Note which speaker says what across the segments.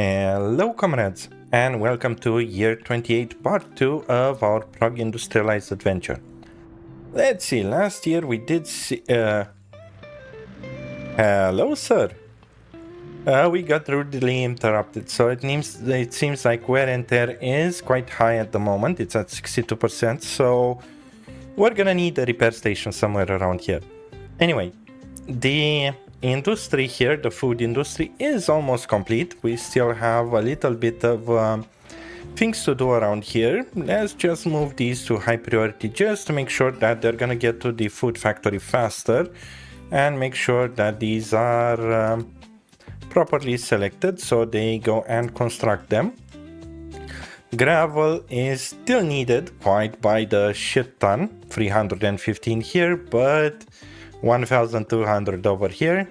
Speaker 1: Hello, comrades, and welcome to year 28, part 2 of our Prague industrialized adventure. Let's see, last year we did see. Hello, sir. We got rudely interrupted, so it seems like wear and tear is quite high at the moment. It's at 62%, so we're gonna need a repair station somewhere around here. Anyway, the industry here, the food industry, is almost complete. We still have a little bit of things to do around here. Let's just move these to high priority just to make sure that they're gonna get to the food factory faster and make sure that these are properly selected so they go and construct them. Gravel is still needed quite by the shit ton, 315 here, but 1200 over here.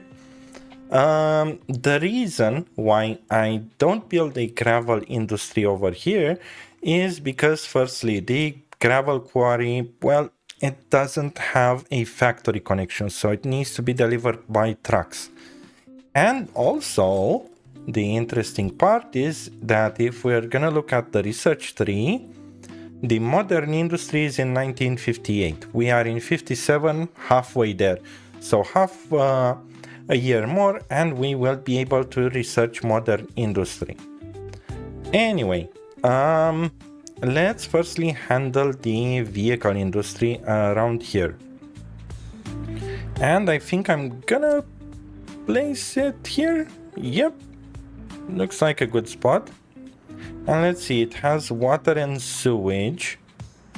Speaker 1: The reason why I don't build a gravel industry over here is because firstly, the gravel quarry, well, it doesn't have a factory connection, so it needs to be delivered by trucks. And also, the interesting part is that if we're gonna look at the research tree, the modern industry is in 1958. We are in 57, halfway there. So half a year more and we will be able to research modern industry. Anyway, let's firstly handle the vehicle industry around here. And I think I'm gonna place it here. Yep, looks like a good spot. And let's see, it has water and sewage,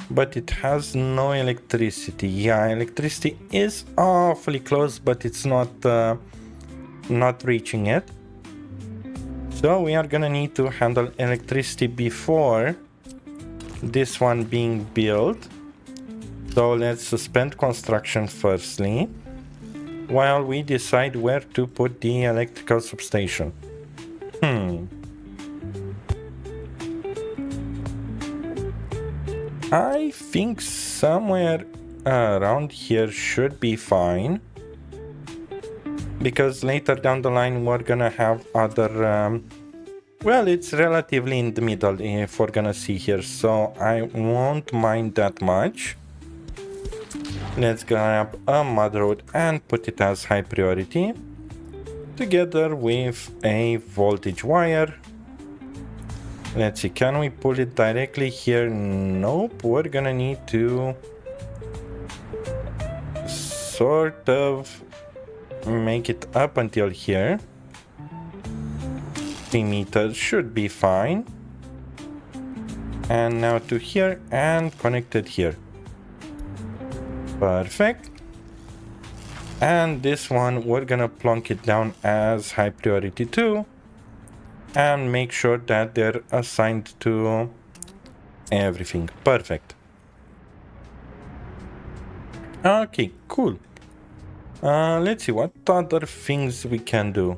Speaker 1: but it has no electricity. Yeah, electricity is awfully close, but it's not reaching it. So we are gonna need to handle electricity before this one being built. So let's suspend construction firstly, while we decide where to put the electrical substation. I think somewhere around here should be fine, because later down the line we're gonna have other well, it's relatively in the middle if we're gonna see here, so I won't mind that much. Let's grab a mud road and put it as high priority together with a voltage wire. Let's see, can we pull it directly here? Nope, we're gonna need to sort of make it up until here. 3 meters should be fine. And now to here and connect it here. Perfect. And this one, we're gonna plonk it down as high priority too. And make sure that they're assigned to everything. Perfect. Okay, cool. Let's see what other things we can do.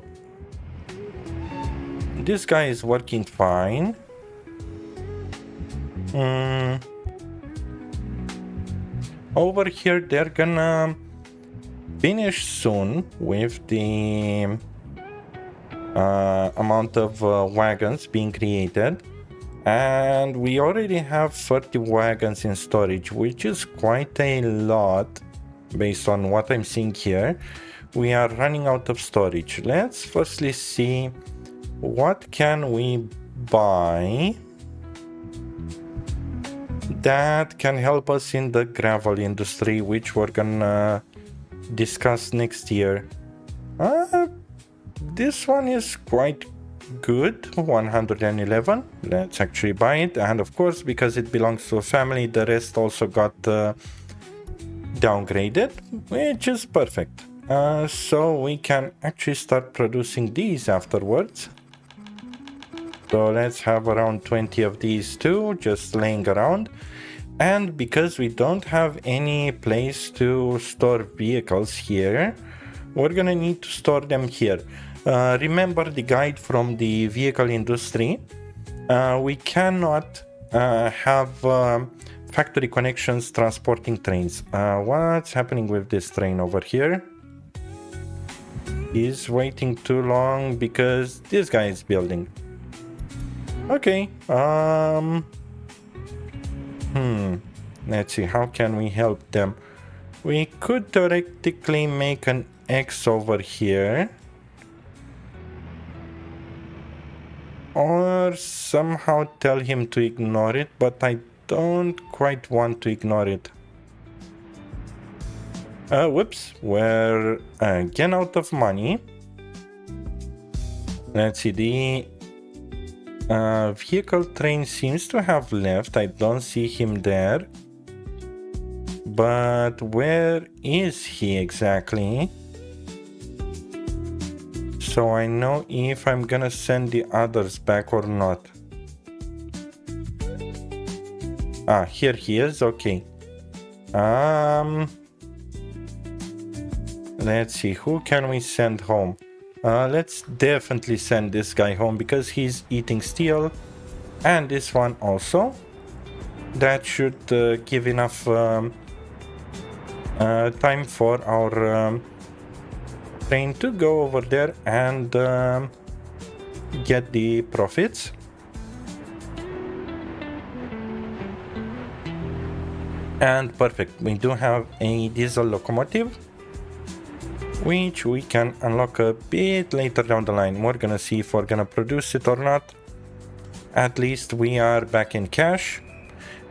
Speaker 1: This guy is working fine. Over here, they're gonna finish soon with the amount of wagons being created, and we already have 30 wagons in storage, which is quite a lot based on what I'm seeing here. We are running out of storage. Let's firstly see what can we buy that can help us in the gravel industry, which we're gonna discuss next year. This one is quite good, 111. Let's actually buy it. And of course, because it belongs to a family, the rest also got downgraded, which is perfect. So we can actually start producing these afterwards. So let's have around 20 of these too, just laying around. And because we don't have any place to store vehicles here, we're gonna need to store them here. Remember the guide from the vehicle industry. We cannot have factory connections transporting trains. What's happening with this train over here? He's waiting too long because this guy is building. Okay. Let's see, how can we help them? We could theoretically make an X over here. Or somehow tell him to ignore it, but I don't quite want to ignore it. Whoops, we're again out of money. Let's see, the vehicle train seems to have left. I don't see him there. But where is he exactly? So I know if I'm gonna send the others back or not. Ah, here he is, okay. Let's see, who can we send home? Let's definitely send this guy home because he's eating steel. And this one also. That should give enough time for our train to go over there and get the profits. And perfect, we do have a diesel locomotive, which we can unlock a bit later down the line. We're gonna see if we're gonna produce it or not. At least we are back in cash.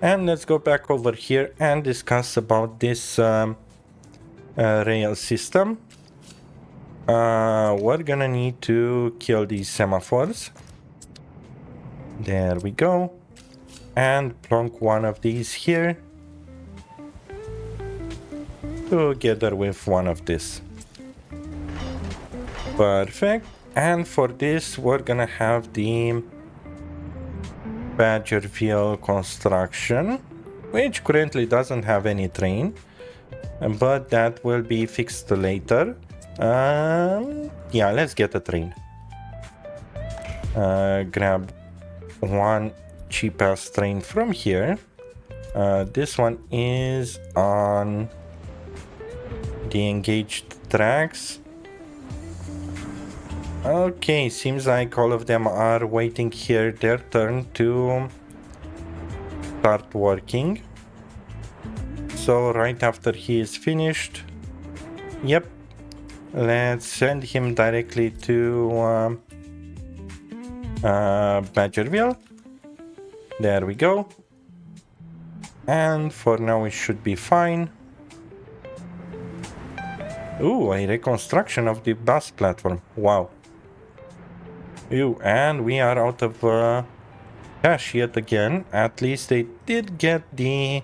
Speaker 1: And let's go back over here and discuss about this rail system. We're gonna need to kill these semaphores. There we go. And plonk one of these here. Together with one of this. Perfect. And for this, we're gonna have the Badgerville construction, which currently doesn't have any train, but that will be fixed later. Yeah, let's get a train. Grab one cheap ass train from here. This one is on the engaged tracks. Okay, seems like all of them are waiting here their turn to start working. So right after he is finished, yep, let's send him directly to Badgerville. There we go. And for now it should be fine. Ooh, a reconstruction of the bus platform. Wow. Ew, and we are out of cash yet again. At least they did get the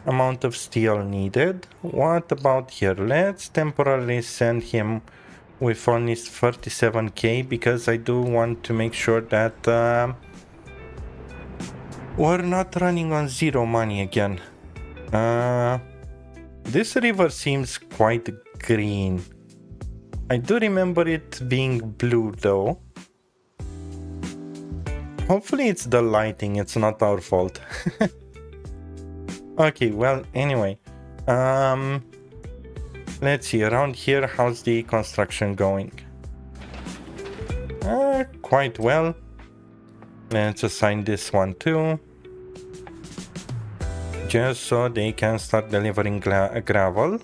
Speaker 1: amount of steel needed. What about here? Let's temporarily send him with only 37k because I do want to make sure that we're not running on zero money again. This river seems quite green. I do remember it being blue though. Hopefully it's the lighting, it's not our fault. Okay, well, anyway. Let's see, around here, how's the construction going? Quite well. Let's assign this one too. Just so they can start delivering gravel.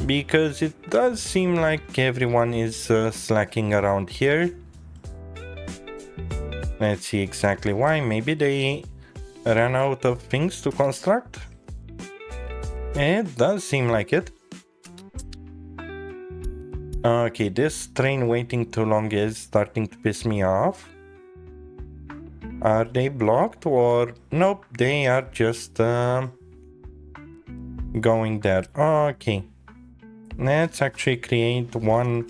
Speaker 1: Because it does seem like everyone is slacking around here. Let's see exactly why. Maybe they ran out of things to construct. It does seem like it. Okay, this train waiting too long is starting to piss me off. Are they blocked or... Nope, they are just going there. Okay. Let's actually create one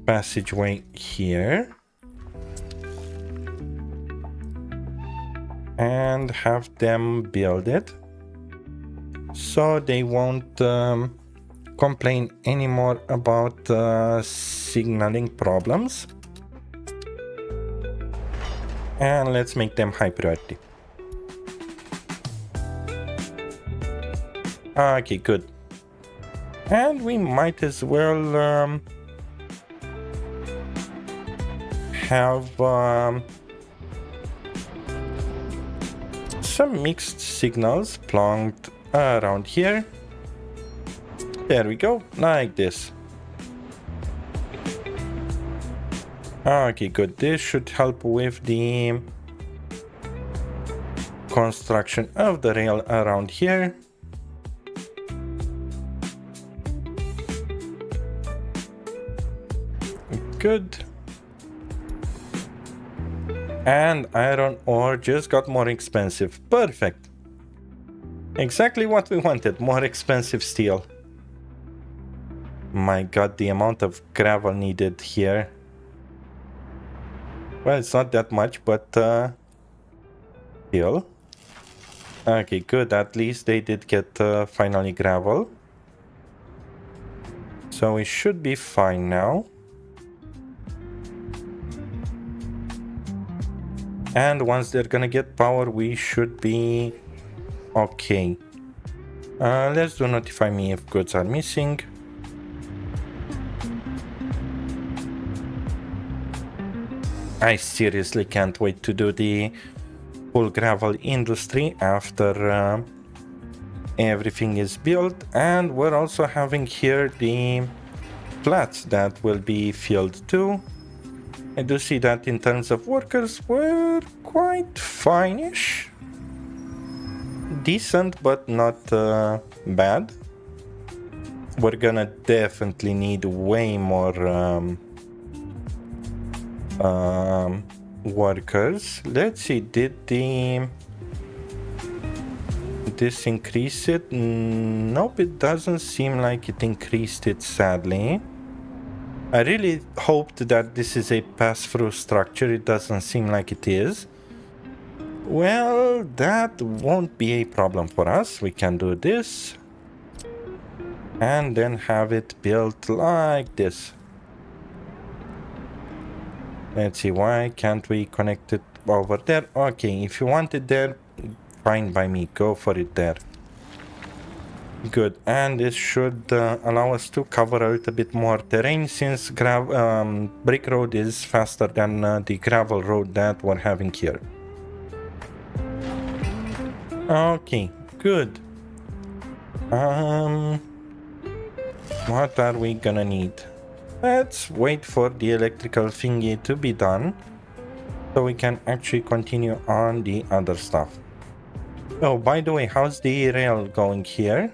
Speaker 1: passageway here. And have them build it. So they won't complain anymore about signaling problems. And let's make them high priority. Okay, good. And we might as well have some mixed signals plonked around here. There we go, like this. Okay, good. This should help with the construction of the rail around here. Good. And iron ore just got more expensive. Perfect. Exactly what we wanted. More expensive steel. My god, the amount of gravel needed here. Well, it's not that much, but still. Okay, good. At least they did get finally gravel. So we should be fine now. And once they're gonna get power, we should be okay. Let's do notify me if goods are missing. I seriously can't wait to do the full gravel industry after everything is built. And we're also having here the flats that will be filled too. I do see that in terms of workers, we're quite fine-ish. Decent, but not bad. We're gonna definitely need way more workers. Let's see, did this increase it? Nope, it doesn't seem like it increased it, sadly. I really hoped that this is a pass-through structure. It doesn't seem like it is. Well, that won't be a problem for us. We can do this. And then have it built like this. Let's see, why can't we connect it over there? Okay, if you want it there, fine by me. Go for it there. Good, and this should allow us to cover a little bit more terrain, since brick road is faster than the gravel road that we're having here. Okay, good. What are we gonna need? Let's wait for the electrical thingy to be done, so we can actually continue on the other stuff. Oh, by the way, how's the rail going here?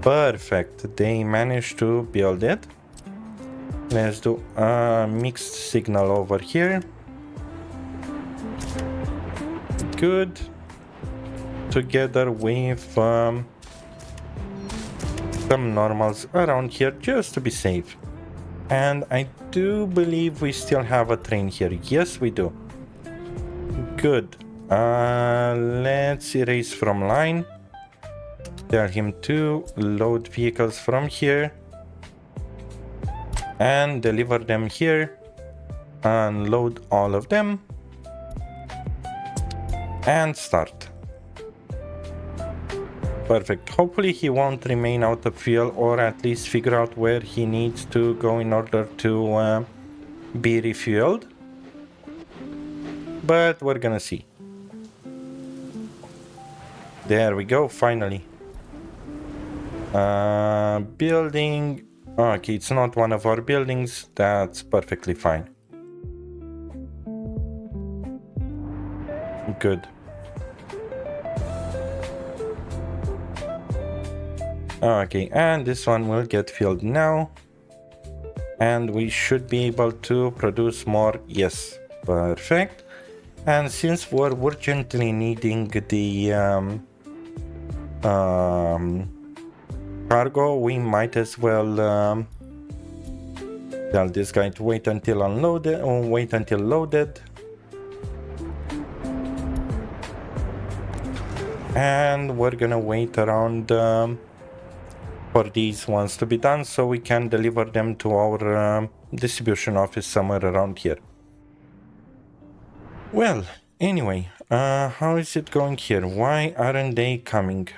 Speaker 1: Perfect, they managed to build it. Let's do a mixed signal over here. Good. Together with some normals around here, just to be safe. And I do believe we still have a train here. Yes, we do. Good. Let's erase from line. Tell him to load vehicles from here and deliver them here. Unload all of them and start. Perfect. Hopefully he won't remain out of fuel, or at least figure out where he needs to go in order to be refueled. But we're gonna see. There we go, finally. Building. Okay, it's not one of our buildings. That's perfectly fine. Good. Okay, and this one will get filled now. And we should be able to produce more. Yes, perfect. And since we're urgently needing the cargo, we might as well tell this guy to wait until unloaded, or wait until loaded. And we're gonna wait around for these ones to be done, so we can deliver them to our distribution office somewhere around here. Well, anyway, how is it going here? Why aren't they coming?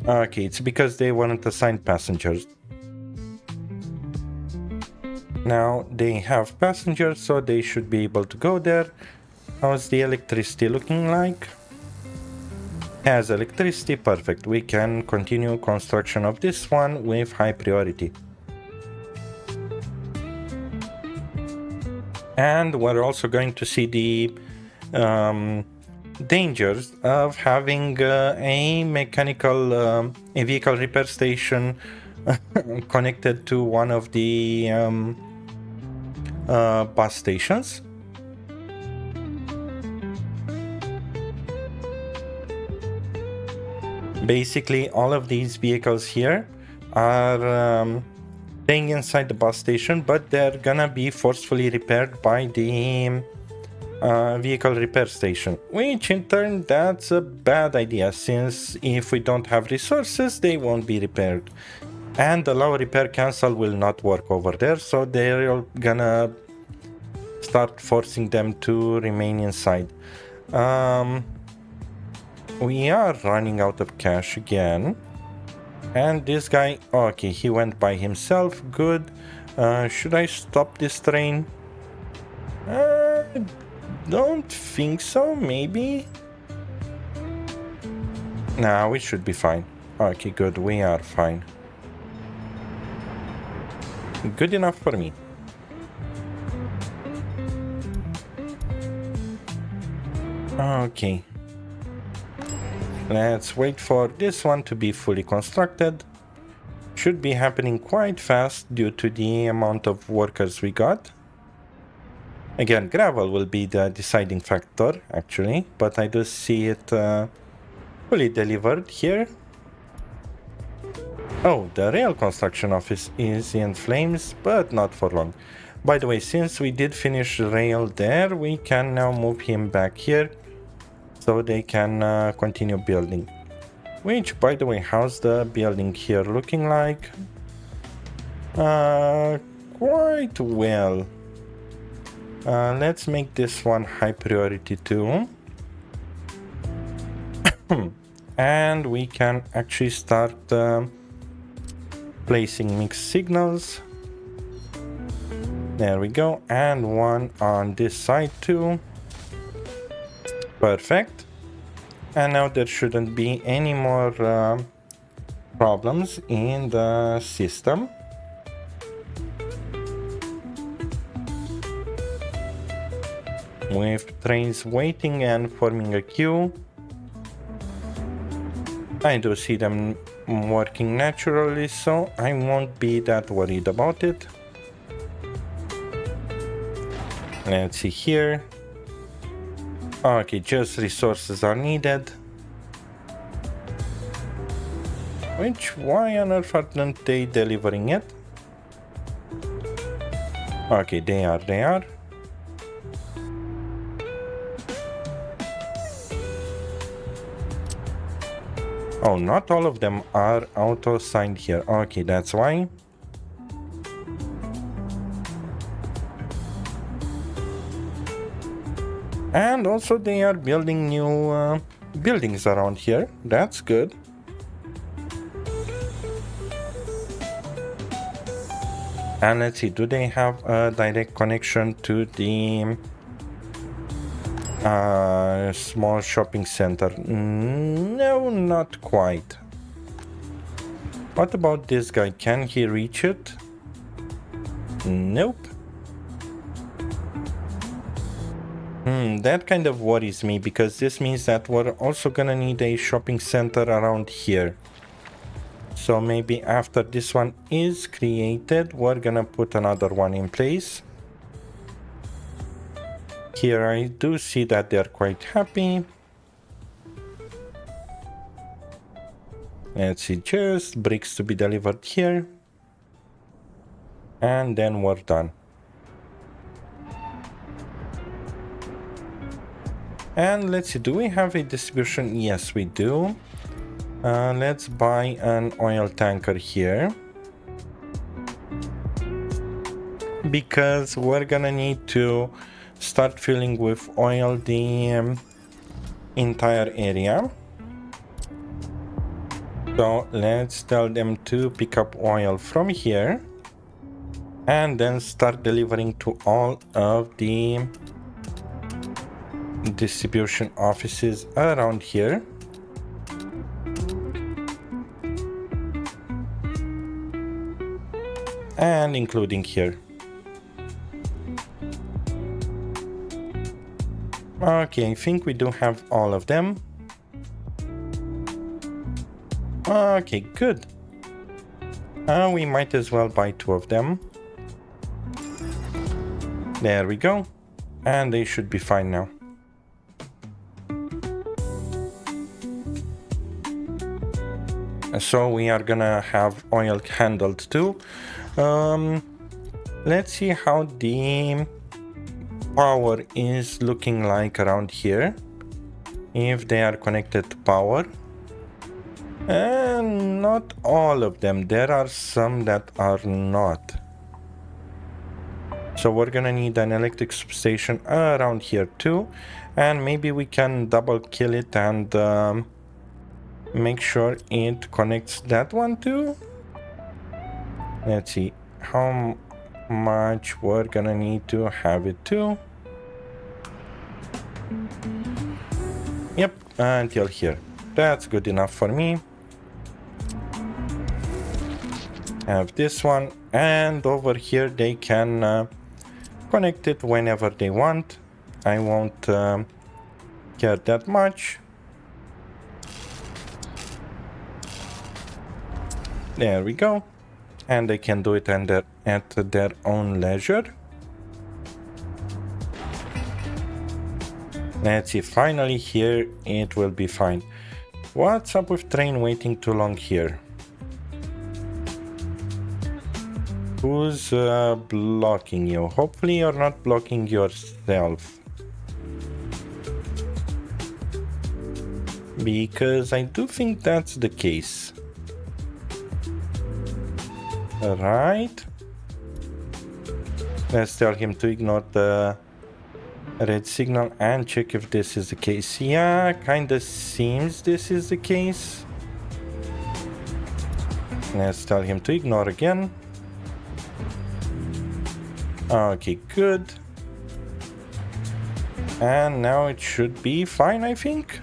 Speaker 1: Okay, it's because they weren't assigned passengers. Now they have passengers, so they should be able to go there. How's the electricity looking like? Has electricity, perfect. We can continue construction of this one with high priority. And we're also going to see the dangers of having a vehicle repair station connected to one of the bus stations. Basically, all of these vehicles here are staying inside the bus station, but they're gonna be forcefully repaired by the vehicle repair station, which in turn that's a bad idea, since if we don't have resources they won't be repaired, and the allow repair cancel will not work over there, so they're gonna start forcing them to remain inside. We are running out of cash again. And this guy, okay, he went by himself, good. Should I stop this train? Don't think so, maybe? Nah, we should be fine. Okay, good, we are fine. Good enough for me. Okay. Let's wait for this one to be fully constructed. Should be happening quite fast due to the amount of workers we got. Again, gravel will be the deciding factor, actually, but I do see it fully delivered here. Oh, the rail construction office is in flames, but not for long. By the way, since we did finish rail there, we can now move him back here, so they can continue building. Which, by the way, how's the building here looking like? Quite well. Let's make this one high priority too. And we can actually start placing mixed signals. There we go. And one on this side too. Perfect. And now there shouldn't be any more problems in the system. With trains waiting and forming a queue. I do see them working naturally, so I won't be that worried about it. Let's see here. Okay, just resources are needed. Which, why on earth aren't they delivering it? Okay, they are. Oh, not all of them are auto-signed here. Okay, that's why. And also they are building new buildings around here. That's good. And let's see, do they have a direct connection to the small shopping center? No, not quite. What about this guy? Can he reach it? Nope. That kind of worries me, because this means that we're also gonna need a shopping center around here. So maybe after this one is created, we're gonna put another one in place. Here I do see that they're quite happy. Let's see, just bricks to be delivered here. And then we're done. And let's see, do we have a distribution? Yes, we do. Let's buy an oil tanker here, because we're gonna need to start filling with oil the entire area. So let's tell them to pick up oil from here. and then start delivering to all of the distribution offices around here. And including here. Okay, I think we do have all of them. Okay, good. We might as well buy 2 of them. There we go. And they should be fine now. So we are gonna have oil handled too. Let's see how the power is looking like around here. If they are connected to power. And not all of them. There are some that are not. So we're gonna need an electric substation around here too. And maybe we can double kill it and make sure it connects that one too. Let's see how much we're gonna need to have it too. Yep, until here. That's good enough for me. Have this one, and over here they can connect it whenever they want. I won't care that much. There we go. And they can do it at their own leisure. Let's see, finally here it will be fine. What's up with train waiting too long here? Who's blocking you? Hopefully you're not blocking yourself. Because I do think that's the case. Right. Let's tell him to ignore the red signal and check if this is the case. Yeah, kinda seems this is the case. Let's tell him to ignore again. Okay, good. And now it should be fine, I think.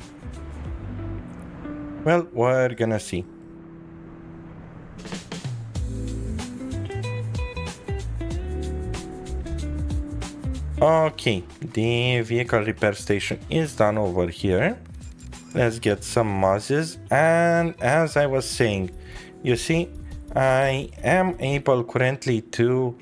Speaker 1: Well, we're gonna see. Okay, the vehicle repair station is done over here. Let's get some Mazes. And as I was saying, you see, I am able currently to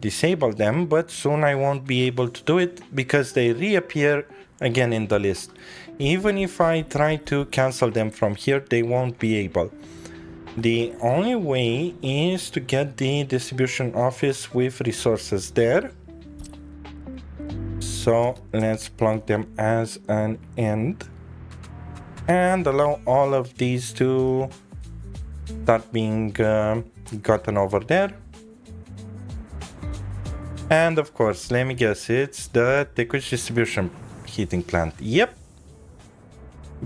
Speaker 1: disable them, but soon I won't be able to do it because they reappear again in the list. Even if I try to cancel them from here, they won't be able. The only way is to get the distribution office with resources there. So let's plug them as an end and allow all of these to start being gotten over there. And of course, let me guess, it's the Tecuci distribution heating plant. Yep.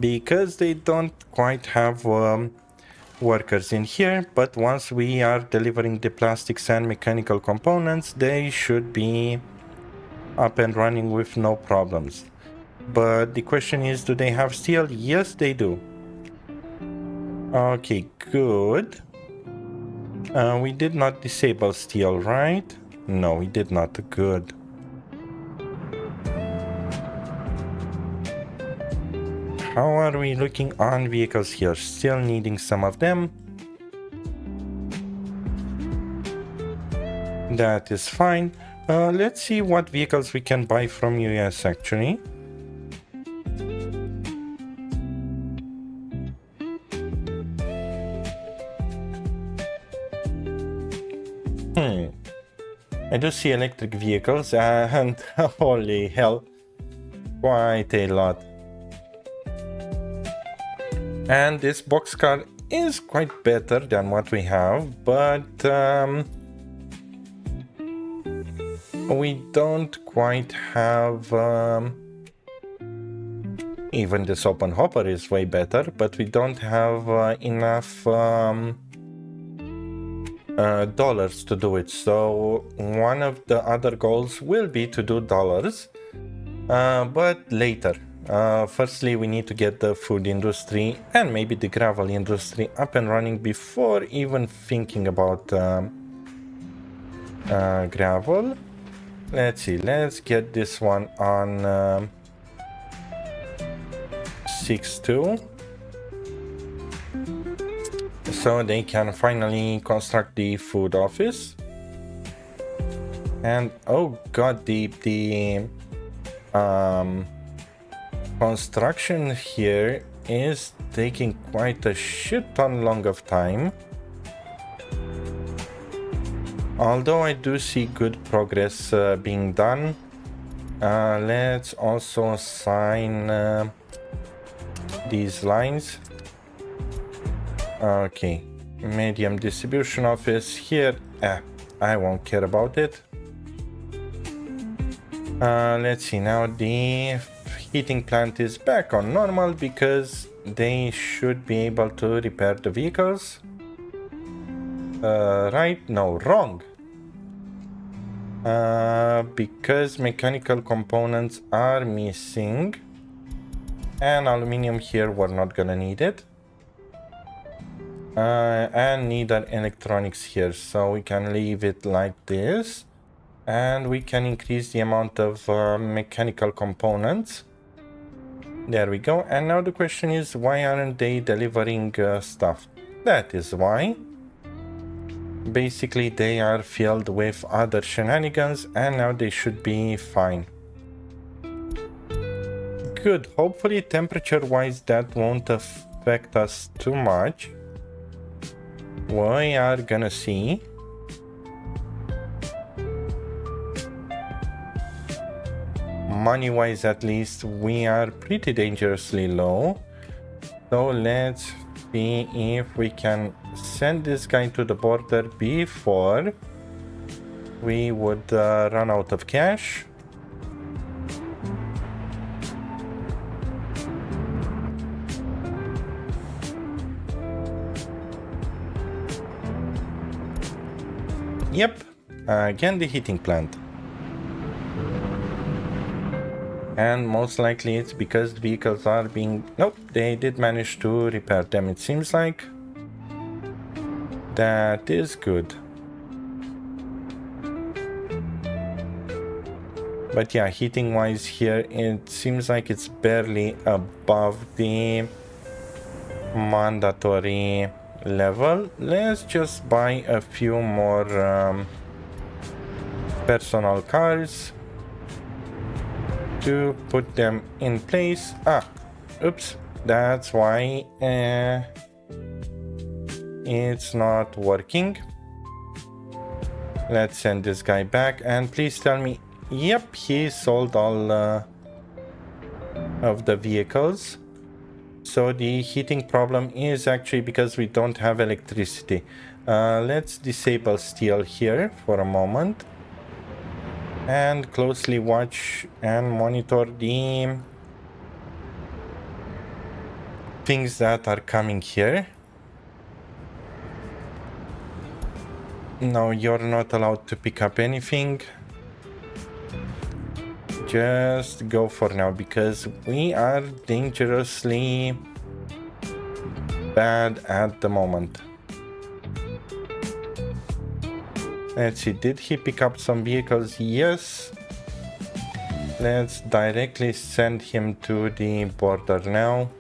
Speaker 1: Because they don't quite have workers in here, but once we are delivering the plastics and mechanical components, they should be up and running with no problems. But the question is, do they have steel? Yes, they do. Okay, good. We did not disable steel, right? No, we did not. Good. How are we looking on vehicles here? Still needing some of them. That is fine. Let's see what vehicles we can buy from US actually. I do see electric vehicles and holy hell, quite a lot. And this boxcar is quite better than what we have, but we don't quite have even this open hopper is way better, but we don't have enough dollars to do it. So one of the other goals will be to do dollars, but later. Firstly, we need to get the food industry and maybe the gravel industry up and running before even thinking about gravel. Let's see, let's get this one on 6.2 so they can finally construct the food office. And oh god, the construction here is taking quite a shit ton long of time. Although I do see good progress being done. Let's also assign these lines. Okay, medium distribution office here. I won't care about it. Let's see, now the heating plant is back on normal because they should be able to repair the vehicles. Right? No, wrong. Because mechanical components are missing and aluminum here, we're not gonna need it. And neither electronics here, so we can leave it like this. And we can increase the amount of mechanical components. There we go. And now the question is, why aren't they delivering stuff? That is why. Basically, they are filled with other shenanigans, and now they should be fine. Good. Hopefully, temperature-wise, that won't affect us too much. We are gonna see. Money-wise, at least, we are pretty dangerously low. So let's see if we can send this guy to the border before we would run out of cash. Yep, again the heating plant. And most likely it's because the vehicles are being... Nope, they did manage to repair them, it seems like. That is good. But yeah, heating wise here, it seems like it's barely above the mandatory level. Let's just buy a few more personal cars to put them in place. Oops, that's why it's not working. Let's send this guy back and please tell me, yep, he sold all of the vehicles. So the heating problem is actually because we don't have electricity. Let's disable steel here for a moment and closely watch and monitor the things that are coming here. No, you're not allowed to pick up anything. Just go for now because we are dangerously bad at the moment. Let's see, did he pick up some vehicles? Yes. Let's directly send him to the border now,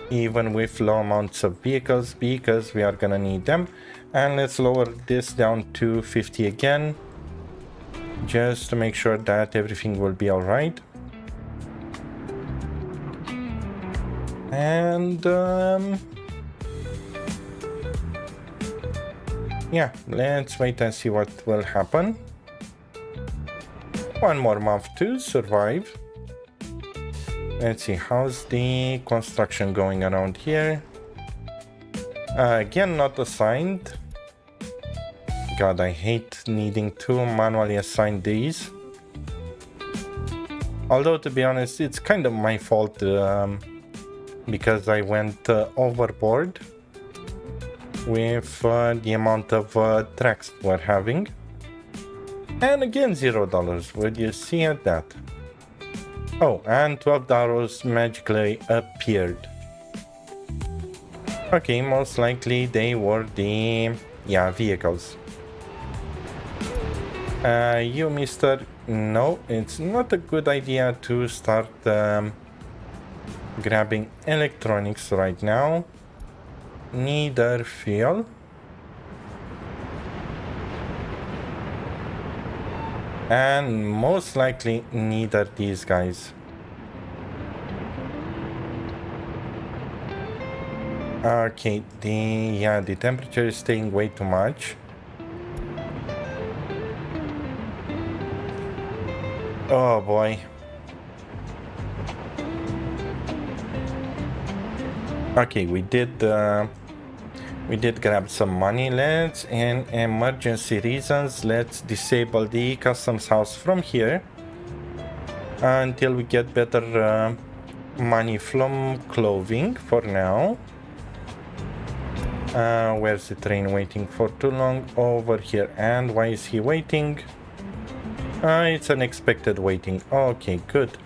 Speaker 1: even with low amounts of vehicles, because we are gonna need them. And let's lower this down to 50 again, just to make sure that everything will be all right. And yeah, let's wait and see what will happen. One more month to survive. Let's see, how's the construction going around here? Again, not assigned. God, I hate needing to manually assign these. Although, to be honest, it's kind of my fault because I went overboard with the amount of tracks we're having. And again $0. Would you see at that? Oh, and $12 magically appeared. Okay, most likely they were the vehicles. You, mister, no, it's not a good idea to start grabbing electronics right now. Neither fuel. And most likely neither these guys. Okay, the temperature is staying way too much. Oh boy. Okay, we did grab some money. Let's, in emergency reasons, let's disable the customs house from here until we get better money from clothing for now. Where's the train waiting for too long? Over here. And why is he waiting? It's unexpected waiting. Okay, good.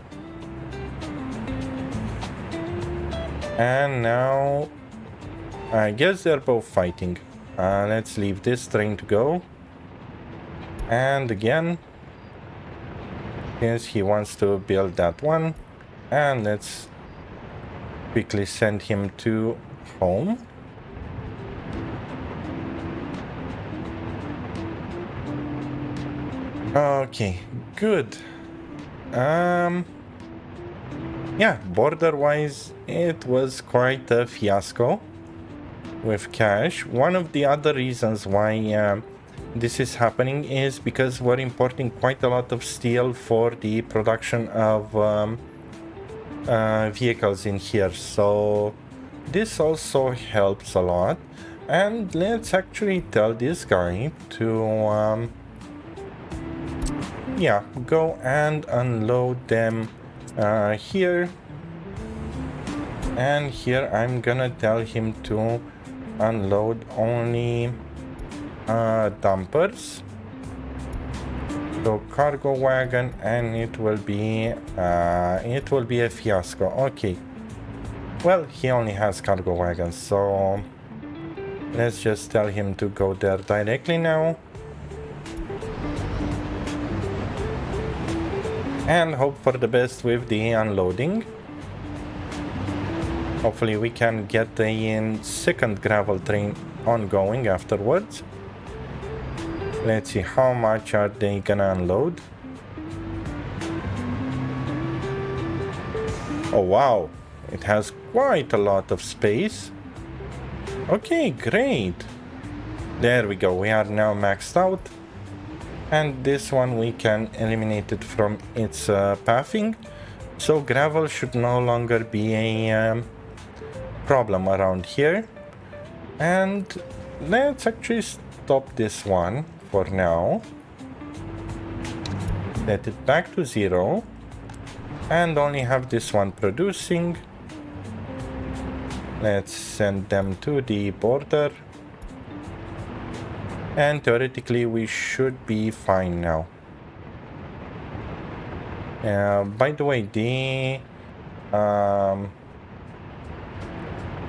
Speaker 1: And now I guess they're both fighting. Let's leave this train to go. And again, yes, he wants to build that one. And let's quickly send him to home. Okay, good. Yeah, border-wise, it was quite a fiasco with cash. One of the other reasons why this is happening is because we're importing quite a lot of steel for the production of vehicles in here. So this also helps a lot. And let's actually tell this guy to go and unload them here. And here I'm gonna tell him to unload only dumpers. So cargo wagon, and it will be a fiasco. Okay. Well, he only has cargo wagons, so let's just tell him to go there directly now. And hope for the best with the unloading. Hopefully we can get a second gravel train ongoing afterwards. Let's see how much are they gonna unload. Oh wow, it has quite a lot of space. Okay, great. There we go, we are now maxed out. And this one we can eliminate it from its pathing. So gravel should no longer be a problem around here. And let's actually stop this one for now. Set it back to 0. And only have this one producing. Let's send them to the border. And theoretically we should be fine now. By the way,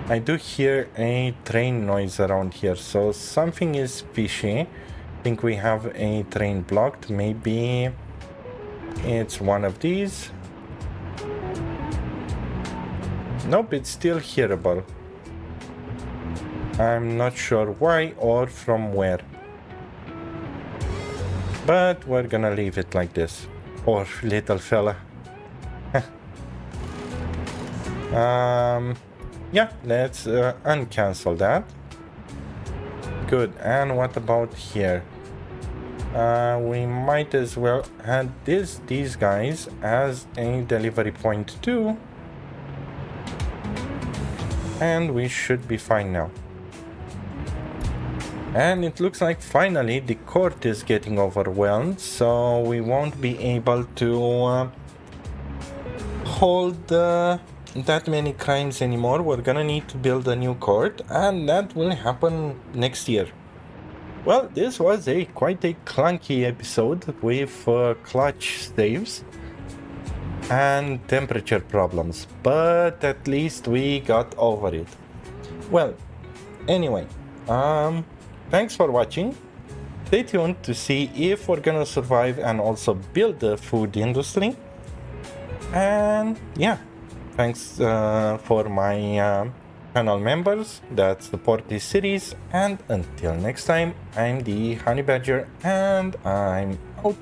Speaker 1: I do hear a train noise around here, so something is fishy. I think we have a train blocked. Maybe it's one of these. Nope, it's still hearable. I'm not sure why or from where. But we're gonna leave it like this. Poor little fella. Yeah, let's uncancel that. Good, and what about here? We might as well add these guys as a delivery point too. And we should be fine now. And it looks like finally the court is getting overwhelmed, so we won't be able to hold that many crimes anymore. We're gonna need to build a new court, and that will happen next year. Well, this was quite a clunky episode with clutch saves and temperature problems, but at least we got over it. Well, anyway, thanks for watching. Stay tuned to see if we're gonna survive and also build the food industry. And yeah, thanks for my channel members that support this series. And until next time, I'm the Honey Badger, and I'm out.